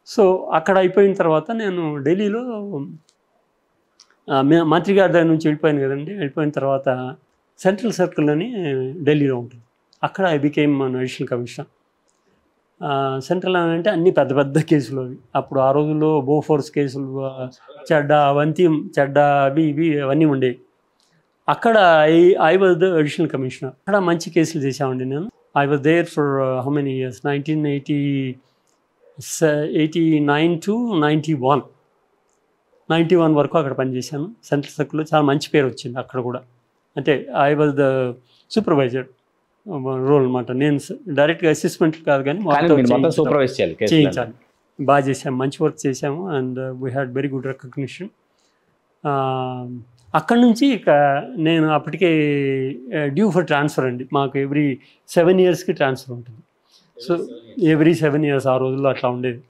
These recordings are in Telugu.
సో అక్కడ అయిపోయిన తర్వాత నేను ఢిల్లీలో మంత్రి గారి దగ్గర నుంచి వెళ్ళిపోయాను కదండి. వెళ్ళిపోయిన తర్వాత సెంట్రల్ సర్కిల్ అని ఢిల్లీలో ఉంటుంది. అక్కడ I became additional commissioner. Central అని అంటే అన్ని పెద్ద పెద్ద కేసులు అవి. అప్పుడు ఆ రోజుల్లో బోఫోర్స్ కేసులు, చెడ్డ అవి ఇవి అవన్నీ ఉండేవి. అక్కడ I was the additional commissioner. అక్కడ మంచి కేసులు చేశామండి నేను. I was there for how many years, 1989 to 91 వరకు అక్కడ పనిచేశాను. సెంట్రల్ సర్కిల్లో చాలా మంచి పేరు వచ్చింది అక్కడ కూడా. అంటే I was the supervisor role అనమాట. నేను డైరెక్ట్గా అసిస్టెంట్ కాదు కానీ సూపర్వైజ్ చేయించాలి. బాగా చేసాము, మంచి వర్క్ చేసాము. And we had very good recognition. అక్కడి నుంచి ఇక నేను అప్పటికే డ్యూ ఫర్ ట్రాన్స్ఫర్ అండి. మాకు ఎవ్రీ 7 yearsకి ట్రాన్స్ఫర్ ఉంటుంది. సో ఎవ్రీ 7 years ఆ రోజుల్లో అట్లా ఉండేది.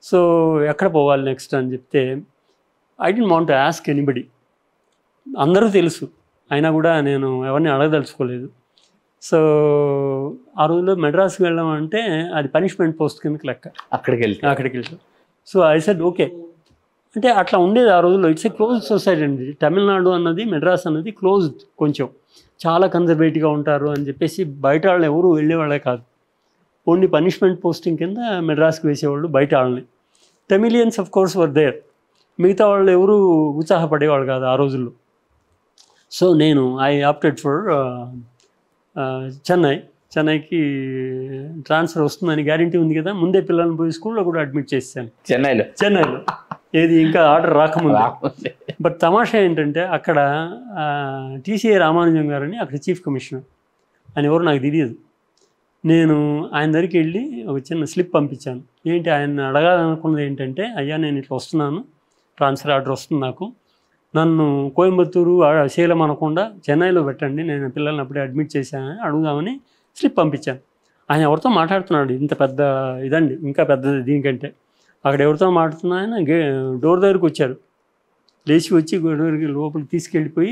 సో ఎక్కడ పోవాలి నెక్స్ట్ అని చెప్తే I don't want to ask anybody. అందరూ తెలుసు, అయినా కూడా నేను ఎవరిని అడగదలుచుకోలేదు. సో ఆ రోజుల్లో మెడ్రాస్కి వెళ్ళడం అంటే అది పనిష్మెంట్ పోస్ట్ కిందకి లెక్క. అక్కడికి వెళ్తాం. So I said okay. అంటే అట్లా ఉండేది ఆ రోజుల్లో. ఇట్స్ ఏ క్లోజ్డ్ సొసైటీ అండి. తమిళనాడు అన్నది, మెడ్రాస్ అన్నది క్లోజ్డ్, కొంచెం చాలా కన్జర్వేటివ్గా ఉంటారు అని చెప్పేసి బయట వాళ్ళు ఎవరు వెళ్ళేవాళ్ళే కాదు. ఓన్లీ పనిష్మెంట్ పోస్టింగ్ కింద మెడ్రాస్కి వేసేవాళ్ళు బయట వాళ్ళని. Tamilians of course were there. మిగతా వాళ్ళు ఎవరు ఉత్సాహపడేవాళ్ళు కాదు ఆ రోజుల్లో. సో నేను ఐ ఆప్టెడ్ ఫర్ చెన్నైకి ట్రాన్స్ఫర్ వస్తుందని గ్యారంటీ ఉంది కదా. ముందే పిల్లల్ని పోయి స్కూల్లో కూడా అడ్మిట్ చేశాను చెన్నైలో. ఏది ఇంకా ఆర్డర్ రాకముందు. బట్ తమాషా ఏంటంటే అక్కడ టీసీఏ రామానుజం గారని అక్కడ చీఫ్ కమిషనర్, ఆయన ఎవరు నాకు తెలియదు. నేను ఆయన దగ్గరికి వెళ్ళి ఒక చిన్న స్లిప్ పంపించాను. ఏంటి ఆయన అడగాలనుకున్నది ఏంటంటే, అయ్యా నేను ఇట్లా వస్తున్నాను, ట్రాన్స్ఫర్ ఆర్డర్ వస్తుంది నాకు, నన్ను కోయంబత్తూరు సేలం అనకుండా చెన్నైలో పెట్టండి, నేను పిల్లల్ని అప్పుడే అడ్మిట్ చేశానని అడుగుదామని స్లిప్ పంపించాను. ఆయన ఎవరితో మాట్లాడుతున్నాడు, ఇంత పెద్ద ఇదండి, ఇంకా పెద్దది దీనికంటే. అక్కడ ఎవరితో మాట్లాడుతున్నా ఆయన డోర్ దగ్గరికి వచ్చారు. లేచి వచ్చి డోర్కి లోపలికి తీసుకెళ్ళిపోయి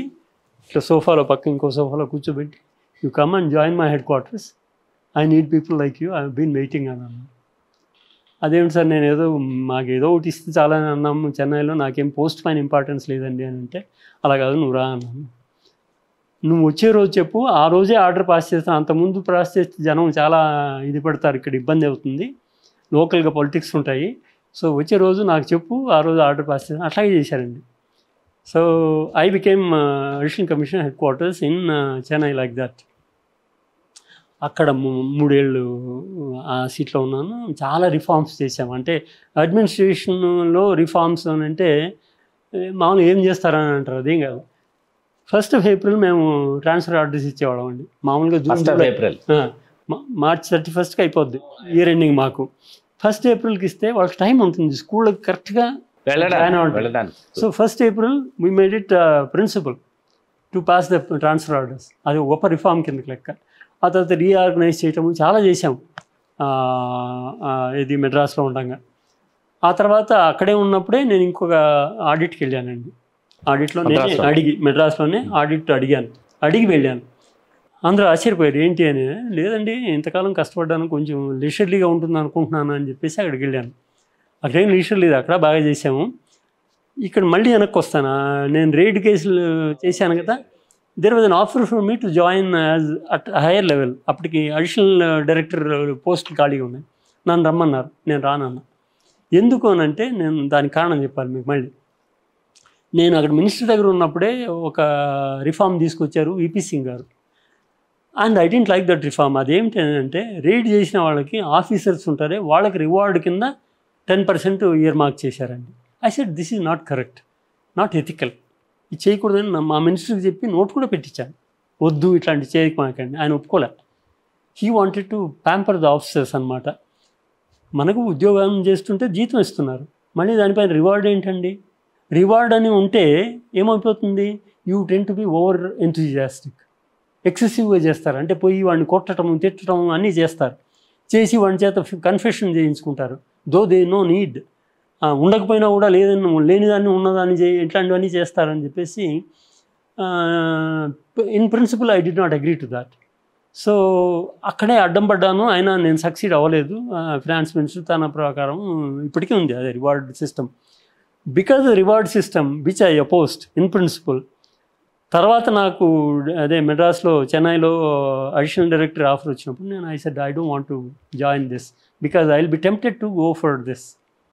ఇట్లా సోఫాలో పక్క ఇంకో సోఫాలో కూర్చోబెట్టి, you come and join my headquarters, I need people like you, I been waiting అని అన్నాను. అదేమిటి సార్, నేను మాకు ఏదో ఒకటి ఇస్తే చాలా అని అన్నాము చెన్నైలో, నాకేం పోస్ట్ పైన ఇంపార్టెన్స్ లేదండి అని అంటే, అలా కాదు నువ్వు రా అన్నాను. నువ్వు వచ్చే రోజు చెప్పు, ఆ రోజే ఆర్డర్ పాస్ చేస్తాను, అంతకుముందు పాస్ చేస్తే జనం చాలా ఇది పడతారు, ఇక్కడ ఇబ్బంది అవుతుంది, లోకల్గా పొలిటిక్స్ ఉంటాయి, సో వచ్చే రోజు నాకు చెప్పు, ఆ రోజు ఆర్డర్ పాస్ చేస్తాను. అట్లాగే చేశారండి. So I became additional commissioner head quarters in Chennai like that. అక్కడ 3 ఏళ్ళు ఆ సీట్లో ఉన్నాను. చాలా రిఫార్మ్స్ చేసాము. అంటే అడ్మినిస్ట్రేషన్లో రిఫార్మ్స్ అని అంటే మామూలుగా ఏం చేస్తారని అంటారు, అదేం కాదు. 1st of April మేము ట్రాన్స్ఫర్ ఆర్డర్స్ ఇచ్చేవాళ్ళం అండి. మామూలుగా March 31st అయిపోద్ది ఇయర్ ఎండింగ్ మాకు. 1st Aprilకి ఇస్తే వాళ్ళకి టైం ఉంటుంది స్కూళ్ళకి కరెక్ట్గా వెళ్ళడానికి. So 1st April we made it principal to pass the transfer orders. అది గొప్ప రిఫార్మ్ కిందకి లెక్క. ఆ తర్వాత రీఆర్గనైజ్ చేయటము చాలా చేసాము ఇది మెడ్రాస్లో ఉండగా. ఆ తర్వాత అక్కడే ఉన్నప్పుడే నేను ఇంకొక ఆడిట్కి వెళ్ళానండి. ఆడిట్లో నేనే మెడ్రాస్లోనే ఆడిట్ అడిగి వెళ్ళాను. అందరూ ఆశ్చర్యపోయారు ఏంటి అని. లేదండి ఇంతకాలం కష్టపడ్డాను, కొంచెం లీషర్లీగా ఉంటుంది అనుకుంటున్నాను అని చెప్పేసి అక్కడికి వెళ్ళాను. అక్కడేం లీషర్ లేదు, అక్కడ బాగా చేసాము. ఇక్కడ మళ్ళీ వెనక్కి వస్తాను. నేను రేడ్ కేసులు చేశాను కదా, there was an offer for me to join as at higher level. అప్పటికి అడిషనల్ డైరెక్టర్ పోస్టులు ఖాళీగా ఉన్నాయి. నన్ను రమ్మన్నారు, నేను రానన్నా. ఎందుకు అని అంటే నేను దానికి కారణం చెప్పాలి మీకు. మళ్ళీ నేను అక్కడ మినిస్టర్ దగ్గర ఉన్నప్పుడే ఒక రిఫార్మ్ తీసుకొచ్చారు విపి సింగ్ గారు. And I didn't like that reform. అదేమిటి అంటే రేడ్ చేసిన వాళ్ళకి ఆఫీసర్స్ ఉంటారే వాళ్ళకి రివార్డ్ కింద 10% ఇయర్ మార్క్ చేశారండి. I said this is not correct, not ethical, ఇది చేయకూడదని మా మినిస్టర్కి చెప్పి నోట్ కూడా పెట్టించాను, వద్దు ఇట్లాంటి చేయకమాకండి. ఆయన ఒప్పుకోలే. He wanted to pamper the officers అనమాట. మనకు ఉద్యోగం చేస్తుంటే జీతం ఇస్తున్నారు, మళ్ళీ దానిపైన రివార్డ్ ఏంటండి? రివార్డ్ అని ఉంటే ఏమైపోతుంది, you tend to be over enthusiastic, ఎక్సెసివ్గా చేస్తారు. అంటే పోయి వాడిని కొట్టడం తిట్టడం అన్నీ చేస్తారు, చేసి వాడి చేత కన్ఫెషన్ చేయించుకుంటారు. దో దే నో నీడ్, ఉండకపోయినా కూడా లేనిదాన్ని ఉన్నదాన్ని ఇట్లాంటివన్నీ చేస్తారని చెప్పేసి in principle I did not agree to that. So అక్కడే అడ్డం పడ్డాను, అయినా నేను సక్సీడ్ అవ్వలేదు. ఫినాన్స్ మినిస్టర్ తన ప్రకారం ఇప్పటికీ ఉంది అదే reward system. Because reward system which I opposed in principle. తర్వాత నాకు అదే మెడ్రాస్లో చెన్నైలో అడిషనల్ డైరెక్టర్ ఆఫర్ వచ్చినప్పుడు నేను I said I don't want to join this because I will be tempted to go for this.